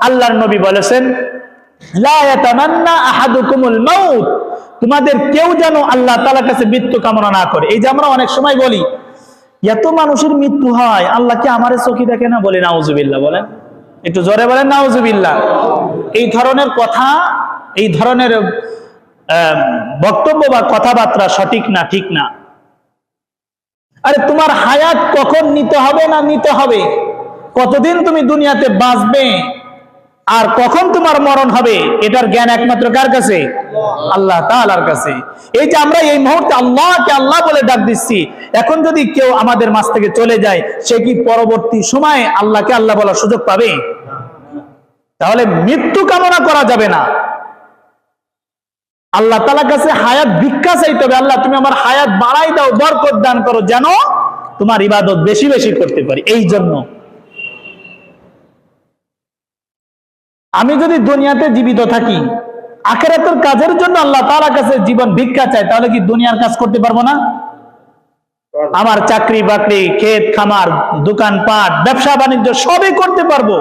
আল্লাহর নবী বলেছেন, লা ইয়াতামান্না আহাদুকুমুল মাউত, তোমাদের কেউ যেন আল্লাহ তাআলার কাছে মৃত্যু কামনা না করে। এই যে আমরা অনেক সময় বলি এত মানুষের মৃত্যু হয়, আল্লাহ কি আমারে চোখে দেখে না? বলি নাউজুবিল্লাহ। বলেন, একটু জোরে বলেন নাউজুবিল্লাহ। এই ধরনের কথা, এই ধরনের বক্তব্য বা কথাবার্তা সঠিক না, ঠিক না। আরে তোমার হায়াত কখন নিতে হবে না নিতে হবে, কতদিন তুমি দুনিয়াতে বাঁচবে আর কখন তোমার মরণ হবে, এটার জ্ঞান একমাত্র কার কাছে? আল্লাহ তাআলার কাছে। এই যে আমরা এই মুহূর্তে আল্লাহকে আল্লাহ বলে ডাক দিচ্ছি, এখন যদি কেউ আমাদের মাঝ থেকে চলে যায়, সে কি পরবর্তী সময়ে আল্লাহকে আল্লাহ বলার সুযোগ পাবে? তাহলে মৃত্যু কামনা করা যাবে না। আল্লাহ তাআলার কাছে হায়াত ভিক্ষা চাইতে হবে, আল্লাহ তুমি আমার হায়াত বাড়াই দাও, বরকত দান করো, যেন তোমার ইবাদত বেশি বেশি করতে পারি। এই জন্য আমি যদি দুনিয়াতে জীবিত থাকি, আখিরাতের কাজের জন্য আল্লাহ তাআলার কাছে জীবন ভিক্ষা চাই, তাহলে কি দুনিয়ার কাজ করতে পারবো না? আমার চাকরি বাকরি, ক্ষেত খামার, দোকানপাট, ব্যবসা বাণিজ্য সবই করতে পারবো,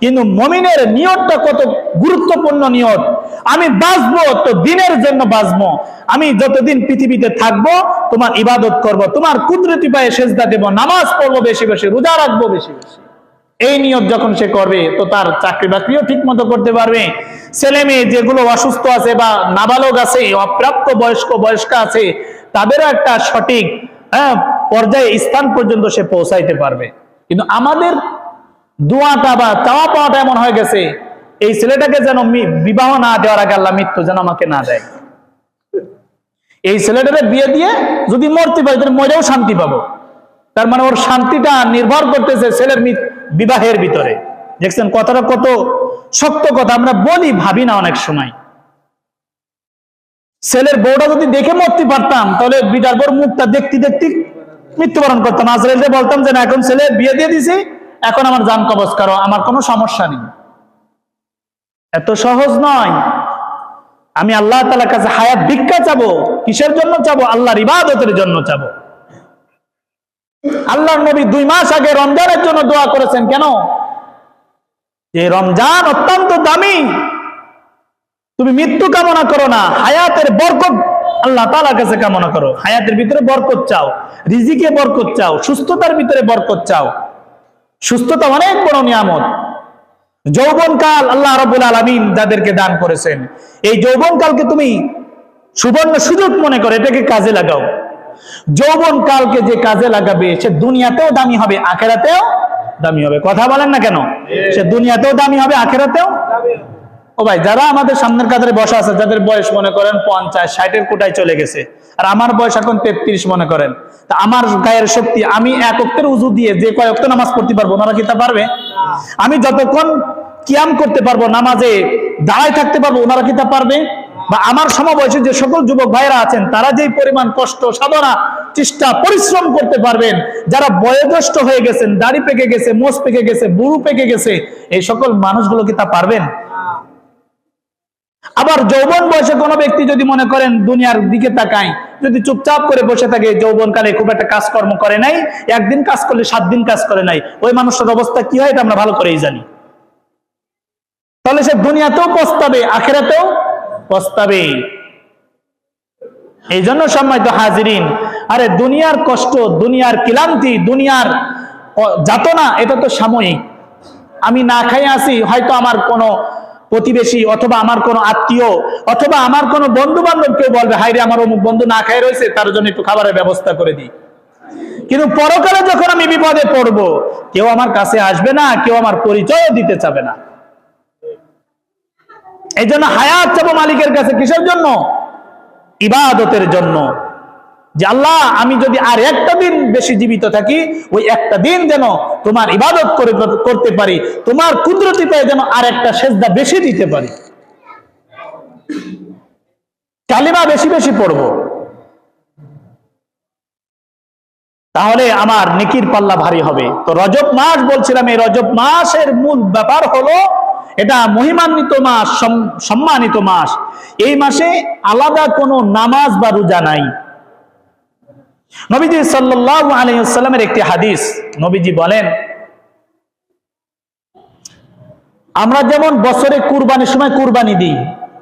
কিন্তু মুমিনের নিয়তটা কত গুরুত্বপূর্ণ নিয়ত। আমি বাঁচবো তো দিনের জন্য বাঁচবো, আমি যতদিন পৃথিবীতে থাকবো তোমার ইবাদত করব, তোমার কুদরতি পায়ে সেজদা দেব, নামাজ পড়বো বেশি বেশি, রোজা রাখবো বেশি বেশি। এই নিয়ত যখন সে করবে, তো তার চাকরি বাকরিও ঠিক মতো করতে পারবে। ছেলে মেয়ে যেগুলো অসুস্থ আছে বা নাবালক আছে, অপ্রাপ্ত বয়স্কা আছে, তাদেরও একটা সঠিক পর্যায়ে স্থান পর্যন্ত সে পৌঁছাইতে পারবে। কিন্তু আমাদের দোয়াটা বা চাওয়া পাওয়াটা এমন হয়ে গেছে, এই ছেলেটাকে যেন বিবাহ না দেওয়ার আগে আল্লাহ মৃত্যু যেন আমাকে না দেয়। এই ছেলেটাকে বিয়ে দিয়ে যদি মরতে পারি, তাহলে মরেও শান্তি পাবো। তার মানে ওর শান্তিটা নির্ভর করতেছে ছেলের বিবাহের ভিতরে। দেখছেন কথাটা কত শক্ত কথা, আমরা বলি ভাবি না অনেক সময়। ছেলের বউটা যদি দেখে মরতে পারতাম, তাহলে বিটার বউর মুখটা দেখতে দেখতে মৃত্যুবরণ করতাম। আজরাইলকে বলতাম যে না, এখন ছেলে বিয়ে দিয়ে দিছি, এখন আমার জান কবজ করো, আমার কোনো সমস্যা নেই। এত সহজ নয়। আমি আল্লাহ তাআলার কাছে হায়াত ভিক্ষা চাবো। কিসের জন্য চাবো? আল্লাহর ইবাদতের জন্য চাবো। আল্লাহর নবী 2 মাস আগে রমজানের জন্য দোয়া করেছেন। কেন? যে রমজান অত্যন্ত দামি, তুমি মৃত্যু কামনা করো না, হায়াতের বরকত আল্লাহ তাআলার কাছে কামনা করো। হায়াতের ভিতরে বরকত চাও, রিজিকে বরকত চাও, সুস্থতার ভিতরে বরকত চাও। সুস্থতা অনেক বড় নিয়ামত। যৌবনকাল আল্লাহ রাব্বুল আলামিন যাদেরকে দান করেছেন, এই যৌবনকালকে তুমি সুবর্ণ সুযোগ মনে করে এটাকে কাজে লাগাও। যৌবনকালকে যে কাজে লাগাবে, সে দুনিয়াতেও দামি হবে, আখিরাতেও দামি হবে। কথা বলেন না কেন? সে দুনিয়াতেও দামি হবে, আখিরাতেও। ও ভাই, যারা আমাদের সামনের কাতারে বসা আছে, যাদের বয়স মনে করেন 50, 60-এর কোটায় চলে গেছে, আর আমার বয়স এখন 33 মনে করেন, তা আমার গায়ের শক্তি, আমি 1 ওয়াক্তের উযু দিয়ে যে কয় ওয়াক্ত নামাজ পড়তে পারবো, ওনারা কি তা পারবে? আমি যতক্ষণ কিয়াম করতে পারবো, নামাজে দাঁড়ায় থাকতে পারবো, ওনারা কি তা পারবে? বা আমার সমবয়সী যে সকল যুবক ভাইরা আছেন, তারা যেই পরিমাণ কষ্ট সাধনা চেষ্টা পরিশ্রম করতে পারবেন, যারা বয়োজ্যেষ্ঠ হয়ে গেছেন, দাড়ি পেকে গেছে, মোচ পেকে গেছে, বুড়ো পেকে গেছে, এই সকল মানুষগুলো কি তা পারবেন? আবার যৌবন বয়সে কোনো ব্যক্তি যদি মনে করেন দুনিয়ার দিকে তাকায়, যদি চুপচাপ করে বসে থাকে, যৌবনকালে খুব একটা কাজকর্ম করে নাই, একদিন কাজ করলে 7 দিন কাজ করে নাই, ওই মানুষটার অবস্থা কি হয় এটা আমরা ভালো করেই জানি। তাহলে সে দুনিয়াতেও পস্তাবে, আখিরাতেও পস্তাবে। এই জন্য সম্মানিত হাজিরিন, আরে দুনিয়ার কষ্ট, দুনিয়ার ক্লান্তি, দুনিয়ার যাতনা, এটা তো সাময়িক। আমি না খাই আসি, হয়তো আমার কোনো প্রতিবেশী অথবা আমার কোনো আত্মীয় অথবা আমার কোনো বন্ধু বান্ধব কেউ বলবে, হাইরে আমার অমুক বন্ধু না খাই রয়েছে, তার জন্য একটু খাবারের ব্যবস্থা করে দিই। কিন্তু পরকালে যখন আমি বিপদে পড়বো, কেউ আমার কাছে আসবে না, কেউ আমার পরিচয়ও দিতে চাবে না। এই জন্য হায়াত চাবো মালিকের কাছে। কিসের জন্য? ইবাদতের জন্য। যে আল্লাহ, আমি যদি আর একটা দিন বেশি জীবিত থাকি, ওই একটা দিন যেন তোমার ইবাদত করতে পারি, তোমার কুদরতি পায়ে যেন আর একটা সেজদা বেশি দিতে পারি, কালিমা বেশি বেশি পড়ব, তাহলে আমার নেকির পাল্লা ভারী হবে। তো রজব মাস বলছিলাম, এই রজব মাসের মূল ব্যাপার হলো, এটা মহিমান্বিত মাস, সম্মানিত মাস। এই মাসে আলাদা কোনো নামাজ বা রোজা নাই। নবীজি সাল্লাল্লাহু আলাইহি ওয়াসাল্লামের একটি হাদিস, নবীজি বলেন, আমরা যেমন বছরে কুরবানির সময় কুরবানি দিই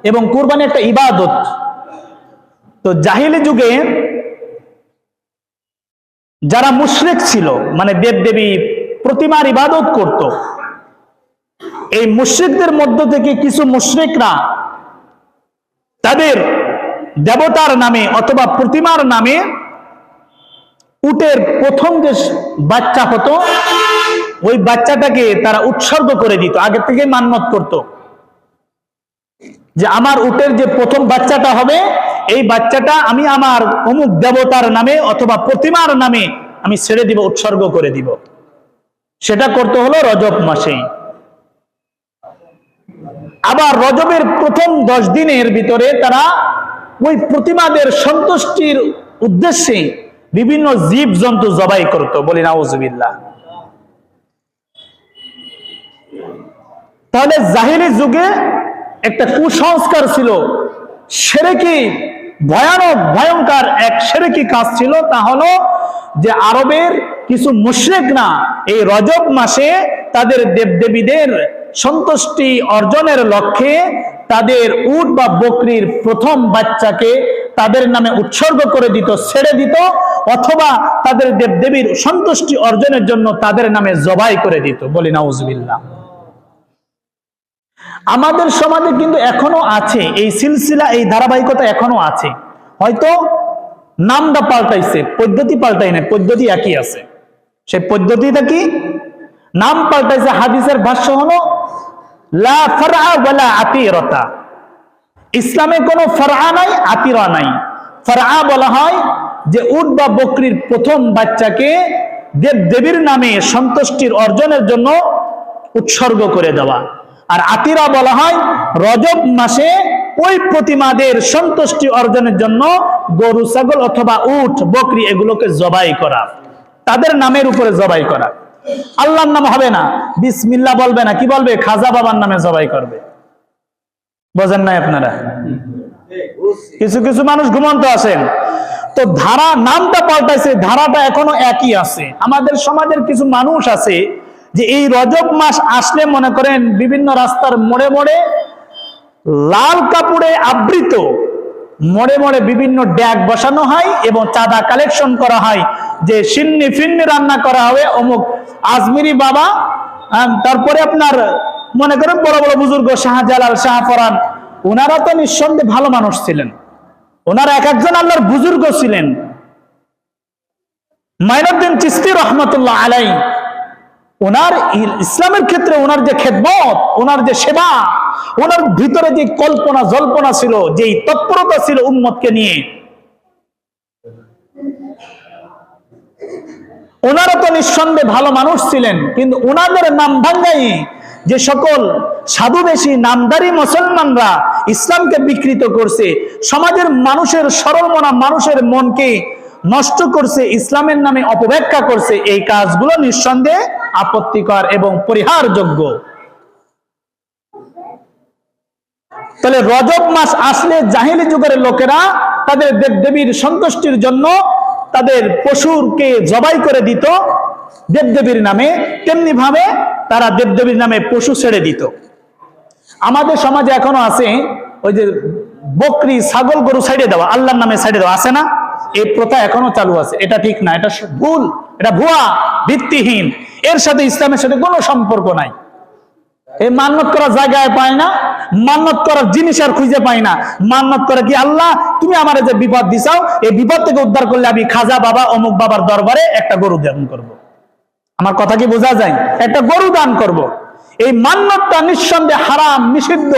এবং কুরবানি একটা ইবাদত, তো জাহিলি যুগে যারা মুশরিক ছিল, মানে দেবদেবী প্রতিমার ইবাদত করত, এই মুশরিকদের মধ্য থেকে কিছু মুশরিকরা তাদের দেবতার নামে অথবা প্রতিমার নামে উটের প্রথম যে বাচ্চা হতো ওই বাচ্চাটাকে তারা উৎসর্গ করে দিত। আগে থেকে মান্যত করত যে আমার উটের যে প্রথম বাচ্চাটা হবে এই বাচ্চাটা আমি আমার অমুক দেবতার নামে অথবা প্রতিমার নামে আমি ছেড়ে দিব, উৎসর্গ করে দিব। সেটা করতে হলো রজব মাসে। আবার রজবের প্রথম 10 দিনের ভিতরে তারা ওই প্রতিমাদের সন্তুষ্টির উদ্দেশ্যে বিভিন্ন জীব জন্তু জবাই করত। বলি নাউজুবিল্লাহ। তাহলে জাহিলি যুগে একটা কুসংস্কার ছিল, শিরকি, ভয়ানক ভয়ঙ্কর এক শিরকি কাজ ছিল। তা হলো যে আরবের কিছু মুশরিকরা এই রজব মাসে তাদের দেবদেবীদের সন্তুষ্টি অর্জনের লক্ষ্যে তাদের উট বা বকরির প্রথম বাচ্চাকে তাদের নামে উৎসর্গ করে দিত, ছেড়ে দিত, অথবা তাদের দেবদেবীর সন্তুষ্টি অর্জনের জন্য তাদের নামে জবাই করে দিত। বলি নাউজুবিল্লাহ। আমাদের সমাজে কিন্তু এখনো আছে এই সিলসিলা, এই ধারাবাহিকতা এখনো আছে। হয়তো নামটা পাল্টাইছে, পদ্ধতি পাল্টাই না, পদ্ধতি একই আছে। সেই পদ্ধতিটা কি? নাম পাল্টাইছে। হাদিসের ভাষ্য হলো লা ফারআ ওয়ালা আতিরাতা। ইসলামে কোনো ফারআ নাই, আতিরা নাই। ফারআ বলা হয় যে উট বা বকরির প্রথম বাচ্চাকে দেবদেবীর নামে সন্তুষ্টির অর্জনের জন্য উৎসর্গ করে দেওয়া। আর আতিরা বলা হয় রজব মাসে ওই প্রতিমাদের সন্তুষ্টি অর্জনের জন্য গরু, ছাগল অথবা উট, বকরি এগুলোকে জবাই করা, তাদের নামের উপরে জবাই করা। আল্লাহর নাম হবে না, বিসমিল্লাহ বলবে না, কি বলবে? খাজা বাবার নামে জবাই করবে। বোঝেন নাই আপনারা? কিছু কিছু মানুষ ঘুমন্ত আছেন। তো ধারা, নামটা পাল্টাইছে, ধারাটা এখনো একই আছে। আমাদের সমাজের কিছু মানুষ আছে যে এই রজব মাস আসলে মনে করেন বিভিন্ন রাস্তার মোড়ে মোড়ে লাল কাপড়ে আবৃত মোড়ে মোড়ে বিভিন্ন ড্যাগ বসানো হয় এবং চাঁদা কালেকশন করা হয় যে সিন্নি ফিন্নি রান্না করা হবে অমুক আজমিরি বাবা। তারপরে আপনার মনে করেন বড় বড় বুজুর্গ শাহজালাল, শাহফরান, ওনারা তো নিঃসন্দেহে ভালো মানুষ ছিলেন, ওনারা এক একজন আল্লাহর বুজুর্গ ছিলেন। মাইনুদ্দিন চিশতি রহমতুল্লাহ আলাই, ওনার ইসলামের ক্ষেত্রে ওনার যে খেদমত, ওনার যে সেবা, ওনার ভিতরে যে কল্পনা জল্পনা ছিল, যে তৎপরতা ছিল উম্মতকে নিয়ে, ওনারা তো নিঃসন্দেহে ভালো মানুষ ছিলেন। কিন্তু ওনাদের নাম ভাঙ্গাই যে সকল সাধুবেশী নামদারি মুসলমানরা ইসলামকে বিকৃত করছে, সমাজের মানুষের সরল মনা মানুষের মনকে নষ্ট করছে, ইসলামের নামে অপব্যাখ্যা করছে, এই কাজগুলো নিঃসন্দেহে আপত্তিকর এবং পরিহারযোগ্য। তাহলে রজব মাস আসলে জাহিলি যুগের লোকেরা তাদের দেবদেবীর সন্তুষ্টির জন্য তাদের পশুকে জবাই করে দিত দেবদেবীর নামে, তেমনি ভাবে তারা দেবদেবীর নামে পশু ছেড়ে দিত। আমাদের সমাজে এখনো আছে ওই যে বকরি, ছাগল, গরু সাইডে দেওয়া, আল্লাহর নামে সাইডে দেওয়া, আছে না? এই প্রথা এখনো চালু আছে। এটা ঠিক না, এটা ভুল, এটা ভুয়া, ভিত্তিহীন। এর সাথে ইসলামের সাথে কোনো সম্পর্ক নাই। এই মান্নত করার জায়গায় পায় না, মান্নত করার জিনিস আর খুঁজে পাই না। মান্নত করে কি, আল্লাহ তুমি আমার যে বিপদ দিছাও, এই বিপদ থেকে উদ্ধার করলে আমি খাজা বাবা অমুক বাবার দরবারে একটা গরু দান করব। আমার কথা কি বোঝা যায়? একটা গরু দান করব। এই মান্নতটা নিঃসন্দেহে হারাম, নিষিদ্ধ।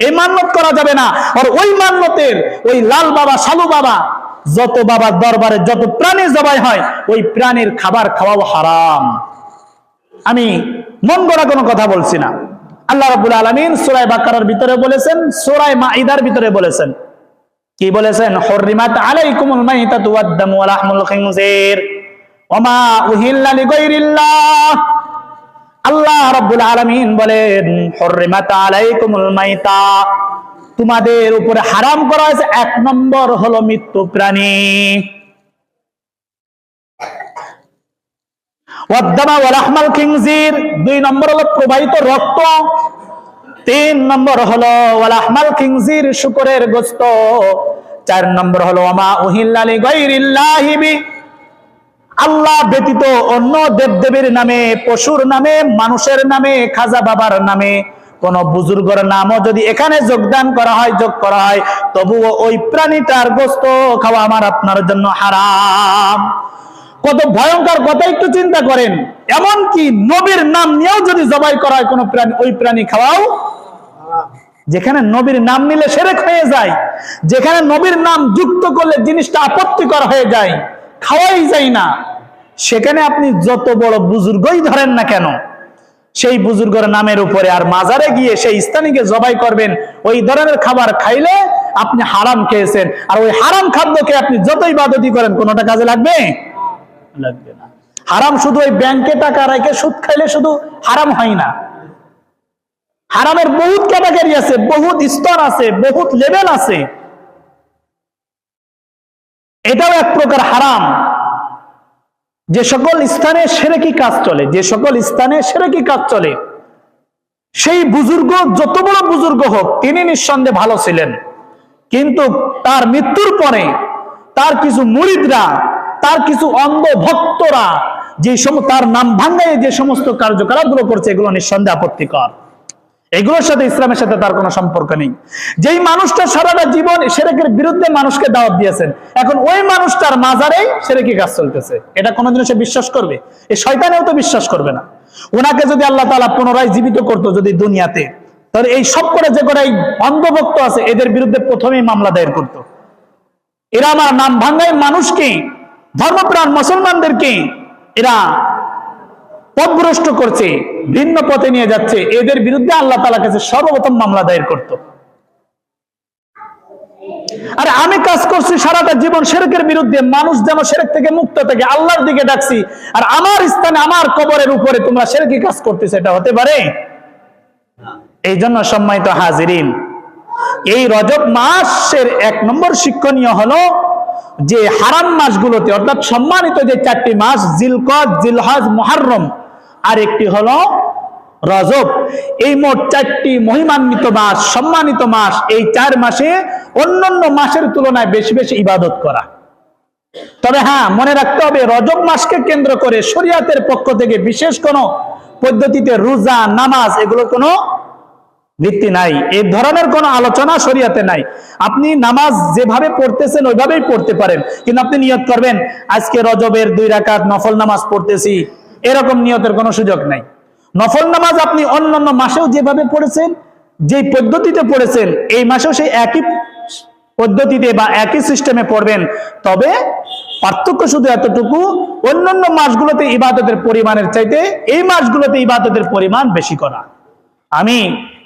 এই মান্নত করা যাবে না। আর ওই মান্নতের ওই লাল বাবা, সালু বাবা, যত বাবার দরবারে যত প্রাণী জবাই হয়, ওই প্রাণীর খাবার খাওয়াও হারাম। আমি মন গড়া কোনো কথা বলছি না। আল্লাহ রাব্বুল আলামিন সূরা বাকারার ভিতরে বলেছেন, সূরা মাঈদার ভিতরে বলেছেন, কি বলেছেন? হুররিমাত আলাইকুমুল মাইতাতু ওয়াদ-দামু ওয়া লাহমুল খিনজির ওয়া মা উহিল্লা লিগাইরিল্লাহ। আল্লাহ রাব্বুল আলামিন বলেন, হুররিমাত আলাইকুমুল মাইতা, তোমাদের উপরে হারাম করা হয়েছে 1 নম্বর হলো মৃত্যু প্রাণী, ওয়াদ-দামু ওয়া লাহমুল খিনজির 2 নম্বর হলো প্রবাহিত রক্ত, 3 নম্বর হলো ওয়ালাহমাল খিনজির, শুকরের গোশত। 4 নম্বর হলো ওমা উহিল্লা লিগাইরিল্লাহি বি, আল্লাহ ব্যতীত অন্য দেবদেবীর নামে, পশুর নামে, মানুষের নামে, খাজা বাবার নামে কোন বুজুর্গের নামও যদি এখানে যোগদান করা হয়, যোগ করা হয়, তবুও ওই প্রাণীটার গোশত খাওয়া আমার আপনার জন্য হারাম। কত ভয়ঙ্কর কথা একটু চিন্তা করেন। এমনকি নবীর নাম নিয়েও যদি জবাই করা হয় কোন প্রাণী, ওই প্রাণী খাওয়াও। যেখানে নবীর নাম নিলে শিরক হয়ে যায়, যেখানে নবীর নাম যুক্ত করলে জিনিসটা আপত্তিকর হয়ে যায়, খাওয়াই যায় না, সেখানে আপনি যত বড় বুজুর্গই ধরেন না কেন, সেই বুজুর্গের নামের উপরে আর মাজারে গিয়ে সেই স্থানীকে জবাই করবেন, ওই ধরনের খাবার খাইলে আপনি হারাম খেয়েছেন। আর ওই হারাম খাদ্যকে আপনি যতই ইবাদতি করেন কোনটা কাজে লাগবে? লাগবে না। হারাম শুধু ওই ব্যাংকে টাকা রেখে সুদ খাইলে শুধু হারাম হয় না, হারামের বহুত ক্যাটাগরি আছে, বহুত স্তর আছে, বহুত লেভেল আছে। এটাও এক প্রকার হারাম। যে সকল স্থানে শিরকি কাজ চলে, যে সকল স্থানে শিরকি কাজ চলে, সেই বুজুর্গ যত বড় বুজুর্গ হোক, তিনি নিঃসন্দেহে ভালো ছিলেন, কিন্তু তার মৃত্যুর পরে তার কিছু মুরিদরা, তার কিছু অন্ধ ভক্তরা যে তার নাম ভাঙ্গায় যে সমস্ত কার্যকলাপগুলো করছে, এগুলো নিঃসন্দেহে আপত্তিকর। এগুলোর সাথে ইসলামের সাথে তার কোনো সম্পর্ক নেই। যেই মানুষটা সারাটা জীবন শিরকের বিরুদ্ধে মানুষকে দাওয়াত দিয়েছেন, এখন ওই মানুষটার মাজারেই শিরকি কাজ চলতেছে, এটা কোনোদিনও সে বিশ্বাস করবে? এই শয়তানেও তো বিশ্বাস করবে না। ওনাকে যদি আল্লাহ তাআলা পুনরায় জীবিত করতো যদি দুনিয়াতে, তাহলে এই সব করে যে করে এই অন্ধভক্ত আছে, এদের বিরুদ্ধে প্রথমেই মামলা দায়ের করত। এরা আমার নাম ভাঙ্গায় মানুষকে, ধর্মপ্রাণ মুসলমানদেরকে এরা পথভ্রষ্ট করছে, ভিন্ন পথে নিয়ে যাচ্ছে, এদের বিরুদ্ধে আল্লাহ তাআলার কাছে সর্বপ্রথম মামলা দায়ের করত। আরে আমি কাজ করছি সারাটা জীবন শিরকের বিরুদ্ধে, মানুষ যেন শিরক থেকে মুক্ত থাকে, আল্লাহর দিকে ডাকছি, আর আমার স্থানে আমার কবরের উপরে তোমরা শিরকি কাজ করতেছো, এটা হতে পারে? এই জন্য সম্মানিত হাজিরিন, এই রজব মাসের 1 নম্বর শিক্ষণীয় হলো যে হারাম মাসগুলোতে, অর্থাৎ সম্মানিত যে 4টি মাস, জিলকদ, জিলহজ, মুহররম, আর একটি হলো রজব, এই মোট 4টি মহিমান্বিত মাস, সম্মানিত মাস। এই 4 মাসে অন্যান্য মাসের তুলনায় বেশি বেশি ইবাদত করা। তবে হ্যাঁ, মনে রাখতে হবে, রজব মাসকে কেন্দ্র করে শরীয়তের পক্ষ থেকে বিশেষ কোনো পদ্ধতিতে রোজা, নামাজ, এগুলো কোনো ভিত্তি নাই, এই ধরনের কোনো আলোচনা শরীয়তে নাই। আপনি নামাজ যেভাবে পড়তেছেন ওইভাবেই পড়তে পারেন, কিন্তু আপনি নিয়ত করবেন আজকে রজবের 2 রাকাত নফল নামাজ পড়তেছি, এরকম নিয়তের কোনো সুযোগ নাই। নফল নামাজ আপনি অন্যান্য মাসেও যেভাবে পড়েছেন, যে পদ্ধতিতে পড়েছেন, এই মাসেও সেই একই পদ্ধতিতে বা একই সিস্টেমে পড়বেন। তবে পার্থক্য শুধু এতটুকু, অন্যান্য মাসগুলোতে ইবাদতের পরিমাণের চাইতে এই মাসগুলোতে ইবাদতের পরিমাণ বেশি করা। আমি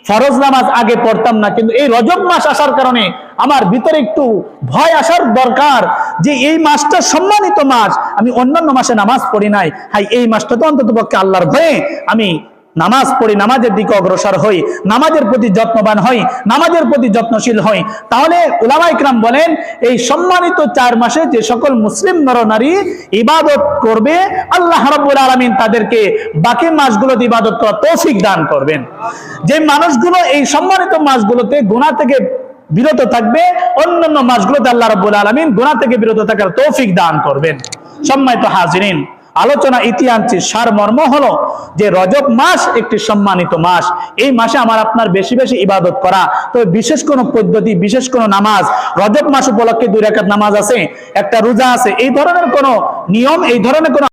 ফরজ নামাজ আগে পড়তাম না, কিন্তু এই রজব মাস আসার কারণে আমার ভিতরে একটু ভয় আসার দরকার যে এই মাসটা সম্মানিত মাস, আমি অন্যান্য মাসে নামাজ পড়ি নাই, হাই এই মাসটা তো অন্তত পক্ষে আল্লাহর ভয়ে আমি নামাজ পড়ি, নামাজের দিকে অগ্রসর হই, নামাজের প্রতি যত্নবান হই, নামাজের প্রতি যত্নশীল হই। তাহলে উলামায়ে কেরাম বলেন, এই সম্মানিত 4 মাসে যে সকল মুসলিম নরনারী ইবাদত করবে, আল্লাহ রাব্বুল আলামিন তাদেরকে বাকি মাসগুলোতে ইবাদত করার তৌফিক দান করবেন। যে মানুষগুলো এই সম্মানিত মাসগুলোতে গুনাহ থেকে বিরত থাকবে, অন্যান্য মাসগুলোতে আল্লাহ রাব্বুল আলামিন গুনাহ থেকে বিরত থাকার তৌফিক দান করবেন। সম্মানিত হাজিরিন, আলোচনা ইতিহাসে সারমর্ম হলো যে রজব মাস একটি সম্মানিত মাস। এই মাসে আমার আপনার বেশি বেশি ইবাদত করা, তবে বিশেষ কোনো পদ্ধতি, বিশেষ কোনো নামাজ, রজব মাস উপলক্ষে 2 রাকাত নামাজ আছে, একটা রোজা আছে, এই ধরনের কোনো নিয়ম, এই ধরনের কোনো